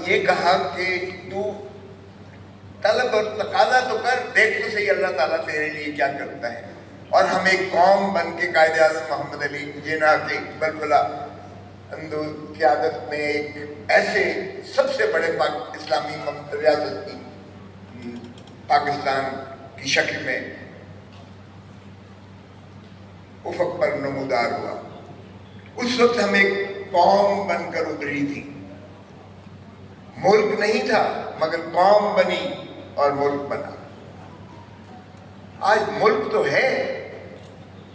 یہ کہا کہ تو طلب اور تقاضا تو کر، دیکھ تو صحیح اللہ تعالیٰ تیرے لیے کیا کرتا ہے. اور ہم ایک قوم بن کے قائد اعظم محمد علی جناح کے بلبلہ اندو قیادت میں ایک ایسے سب سے بڑے اسلامی ریاست کی پاکستان کی شکل میں افق پر نمودار ہوا. اس وقت ہم ایک قوم بن کر ابھری تھی. ملک نہیں تھا مگر قوم بنی اور ملک بنا. آج ملک تو ہے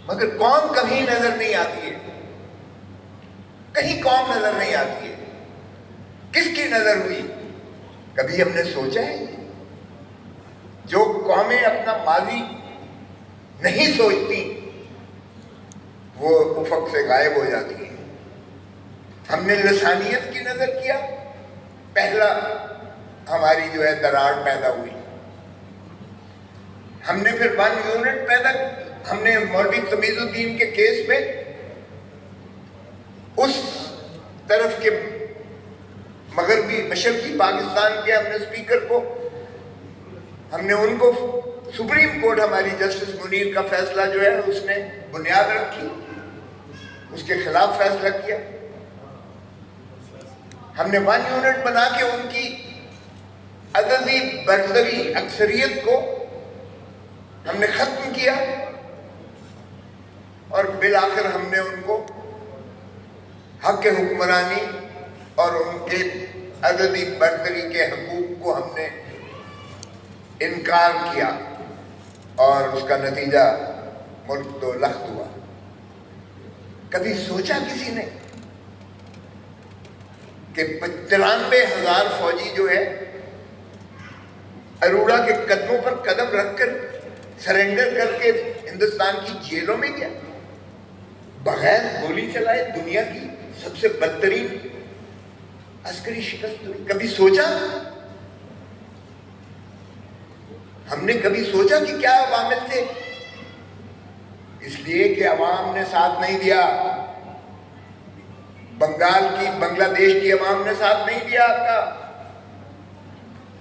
مگر قوم کہیں نظر نہیں آتی ہے. کہیں قوم نظر نہیں آتی ہے. کس کی نظر ہوئی؟ کبھی ہم نے سوچا ہے؟ جو قومیں اپنا ماضی نہیں سوچتی وہ افق سے غائب ہو جاتی ہیں. ہم نے لسانیت کی نظر کیا، پہلا ہماری جو ہے دراڑ پیدا ہوئی. ہم نے پھر 1 یونٹ پیدا، ہم نے مولوی تمیز الدین کے کیس میں اس طرف کے مغربی مشرقی پاکستان کے ہم نے اسپیکر کو، ہم نے ان کو سپریم کورٹ ہماری جسٹس منیر کا فیصلہ جو ہے اس نے بنیاد رکھی، اس کے خلاف فیصلہ کیا. ہم نے 1 یونٹ بنا کے ان کی عددی برتری اکثریت کو ہم نے ختم کیا، اور بالآخر ہم نے ان کو حق حکمرانی اور ان کے عددی برتری کے حقوق کو ہم نے انکار کیا، اور اس کا نتیجہ ملک تو لخت ہوا. کبھی سوچا کسی نے کہ 93,000 فوجی جو ہے اروڑا کے قدموں پر قدم رکھ کر سرنڈر کر کے ہندوستان کی جیلوں میں گیا، بغیر گولی چلائے دنیا کی سب سے بدترین عسکری شکست ہوئی. کبھی سوچا؟ ہم نے کبھی سوچا کہ کیا عوامل تھے؟ اس لیے کہ عوام نے ساتھ نہیں دیا. بنگلہ دیش کی عوام نے ساتھ نہیں دیا آپ کا،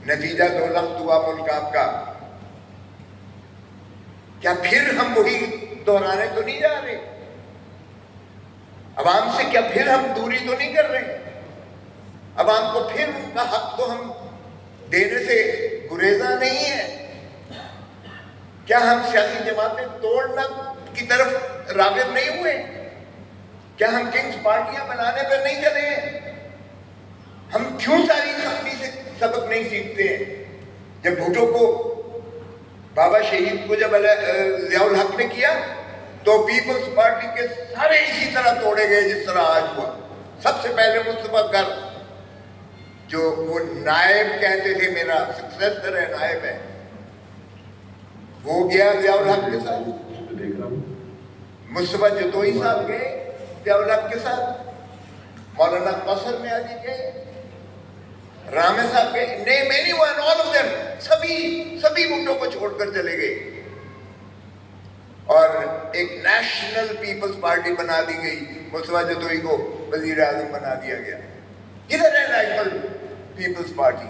نتیجہ تو لخت ہوا ملک آپ کا. کیا پھر ہم وہی دہرانے تو نہیں جا رہے؟ عوام سے کیا پھر ہم دوری تو نہیں کر رہے؟ عوام کو پھر ان کا حق تو ہم دینے سے گریزاں نہیں ہے؟ کیا ہم سیاسی جماعتیں توڑنا کی طرف راغب نہیں ہوئے؟ کیا ہم کنگز پارٹیاں بنانے پر نہیں چلے ہیں؟ ہم کیوں تاریخ اپنی سے سبق نہیں سیکھتے ہیں؟ جب بھٹو کو بابا شہید کو جب ضیاء الحق نے کیا تو پیپلز پارٹی کے سارے اسی طرح توڑے گئے جس طرح آج ہوا. سب سے پہلے مصطفیٰ گر جو وہ نائب کہتے تھے، میرا سکسیسر ہے، نائب ہے، وہ گیا ضیاء الحق کے ساتھ. مصطفیٰ جتوئی صاحب گئے ضیاء الحق کے ساتھ، مولانا قصر میں علی گئے، رامے صاحب گئے. Name any one, all of them, سبھی بھٹو کو چھوڑ کر چلے گئے اور ایک نیشنل پیپلز پارٹی بنا دی گئی. مصطفیٰ جتوئی کو وزیر اعظم بنا دیا گیا. کدھر ہے نیشنل پیپلز پارٹی؟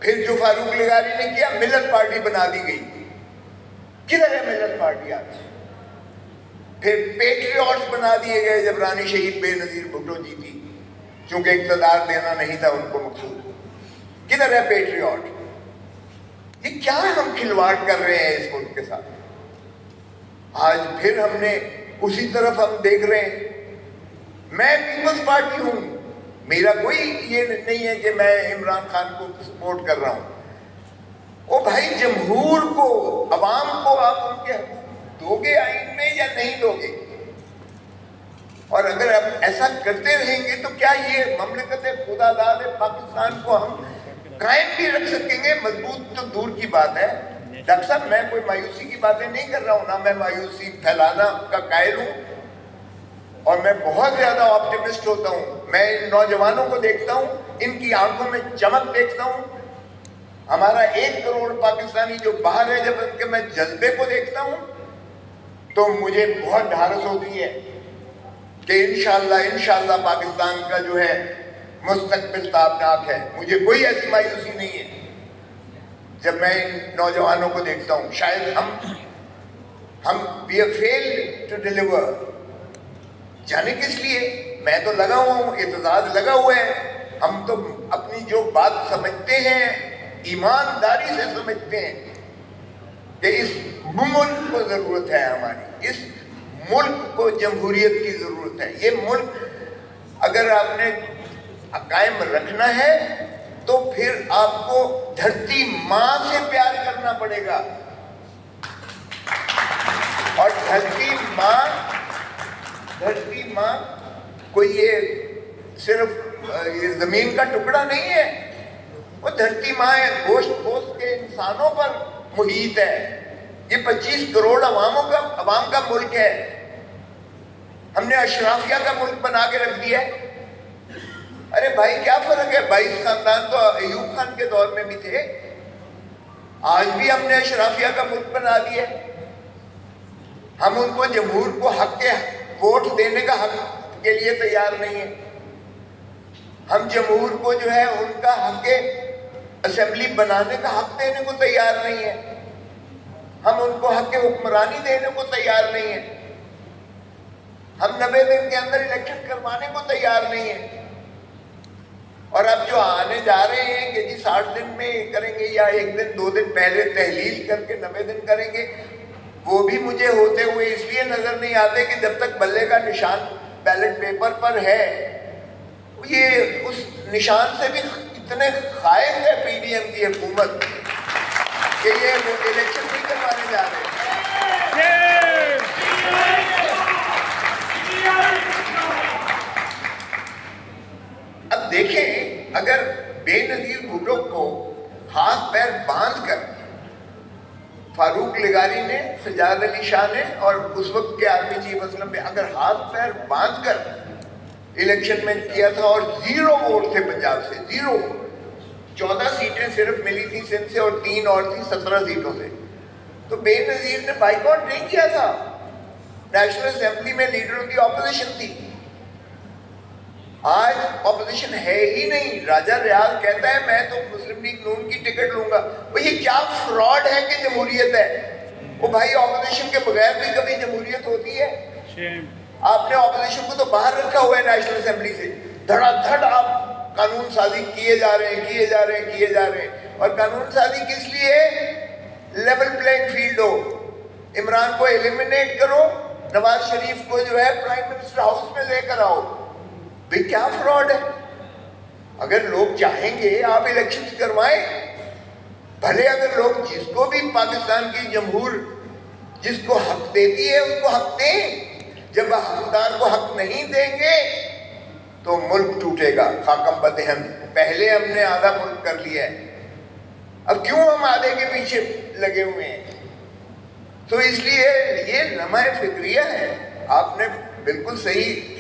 پھر جو فاروق لغاری نے کیا، ملت پارٹی بنا دی گئی. کدھر ہے ملت پارٹی آج؟ پھر پیٹریوٹس بنا دیے گئے جب رانی شہید بے نظیر بھٹو جیتی، چونکہ اقتدار دینا نہیں تھا ان کو مقصود. کدھر ہے پیٹریوٹ؟ یہ کیا ہم کھلواڑ کر رہے ہیں اس ملک کے ساتھ؟ آج پھر ہم نے اسی طرف ہم دیکھ رہے ہیں. میں پیپلز پارٹی ہوں، میرا کوئی یہ نہیں ہے کہ میں عمران خان کو سپورٹ کر رہا ہوں. او بھائی، جمہور کو، عوام کو آپ ان کے حقوق دو گے آئین میں یا نہیں دو گے؟ اور اگر آپ ایسا کرتے رہیں گے تو کیا یہ مملکت خدا داد پاکستان کو ہم قائم بھی رکھ سکیں گے؟ مضبوط تو دور کی بات ہے. ڈاکٹر صاحب، میں کوئی مایوسی کی باتیں نہیں کر رہا ہوں، نہ میں مایوسی پھیلانا کا قائل ہوں، اور میں بہت زیادہ آپٹیمسٹ ہوتا ہوں. میں ان نوجوانوں کو دیکھتا ہوں، ان کی آنکھوں میں چمک دیکھتا ہوں. ہمارا 1 کروڑ پاکستانی جو باہر ہے، جب ان کے میں جذبے کو دیکھتا ہوں تو مجھے بہت ڈھارس ہوتی ہے کہ انشاءاللہ پاکستان کا جو ہے مستقبل تابناک ہے. مجھے کوئی ایسی مایوسی نہیں ہے جب میں ان نوجوانوں کو دیکھتا ہوں. شاید ہم we have failed to deliver. جانے کس لیے؟ میں تو لگا ہوا ہوں، اعتزاز لگا ہوا ہے. ہم تو اپنی جو بات سمجھتے ہیں ایمانداری سے سمجھتے ہیں کہ اس ملک کو ضرورت ہے، ہماری اس ملک کو جمہوریت کی ضرورت ہے. یہ ملک اگر آپ نے قائم رکھنا ہے تو پھر آپ کو دھرتی ماں سے پیار کرنا پڑے گا. اور دھرتی ماں کوئی یہ صرف یہ زمین کا ٹکڑا نہیں ہے، وہ دھرتی ماں ہے، گوشت پوست کے انسانوں پر محیط ہے. یہ 25 کروڑ عوام کا ملک ہے. ہم نے اشرافیہ کا ملک بنا کے رکھ دیا ہے. ارے بھائی کیا فرق ہے؟ 22 خاندان تو ایوب خان کے دور میں بھی تھے. آج بھی ہم نے اشرافیہ کا ملک بنا دیا ہے. ہم ان کو جمہور کو حق کے ووٹ دینے کا حق کے لیے تیار نہیں ہیں. ہم جمہور کو جو ہے ان کا حق اسمبلی بنانے کا حق دینے کو تیار نہیں ہیں. ہم ان کو حق حکمرانی دینے کو تیار نہیں ہیں. ہم 90 دن کے اندر الیکشن کروانے کو تیار نہیں ہیں. اور اب جو آنے جا رہے ہیں کہ جی 60 دن میں کریں گے یا 1 دن 2 دن پہلے تحلیل کر کے 90 دن کریں گے، وہ بھی مجھے ہوتے ہوئے اس لیے نظر نہیں آتے کہ جب تک بلے کا نشان بیلٹ پیپر پر ہے، یہ اس نشان سے بھی اتنے خائف ہے پی ڈی ایم کی حکومت کہ یہ الیکشن نہیں کروانے جا رہے. اب دیکھیں، اگر بے نظیر بھٹو کو ہاتھ پیر باندھ کر فاروق لغاری نے، سجاد علی شاہ نے اور اس وقت کے آرمی چیف اسلم پہ اگر ہاتھ پیر باندھ کر الیکشن میں کیا تھا اور 0 ووٹ تھے پنجاب سے، 0 14 سیٹیں صرف ملی تھی سندھ سے اور 3 اور تھی 17 سیٹوں سے، تو بے نظیر نے بائیکاٹ نہیں کیا تھا. نیشنل اسمبلی میں لیڈر ان کی اپوزیشن تھی. آج اپوزیشن ہے ہی نہیں. راجہ ریاض کہتا ہے میں تو مسلم لیگ نون کی ٹکٹ لوں گا. وہ یہ کیا فراڈ ہے کہ جمہوریت ہے؟ وہ بھائی اپوزیشن کے بغیر بھی کبھی جمہوریت ہوتی ہے؟ آپ نے اپوزیشن کو تو باہر رکھا ہوا ہے نیشنل اسمبلی سے. دھڑا دھڑ آپ قانون سازی کیے جا رہے ہیں. اور قانون سازی کس لیے؟ لیول پلینگ فیلڈ ہو. عمران کو ایلیمنیٹ کرو، نواز شریف کو جو ہے پرائم منسٹر ہاؤس میں لے کر آؤ. بھئی کیا فراڈ ہے؟ اگر لوگ چاہیں گے آپ الیکشنز کروائیں. بھلے اگر لوگ جس کو بھی پاکستان کی جمہور جس کو حق دیتی ہے اس کو حق دیں. جب حقدار کو حق نہیں دیں گے تو ملک ٹوٹے گا. خاکم بدہن پہلے ہم نے آدھا ملک کر لیا ہے، اب کیوں ہم آدھے کے پیچھے لگے ہوئے ہیں؟ تو اس لیے یہ لمحہ فکریہ ہے. آپ نے بالکل صحیح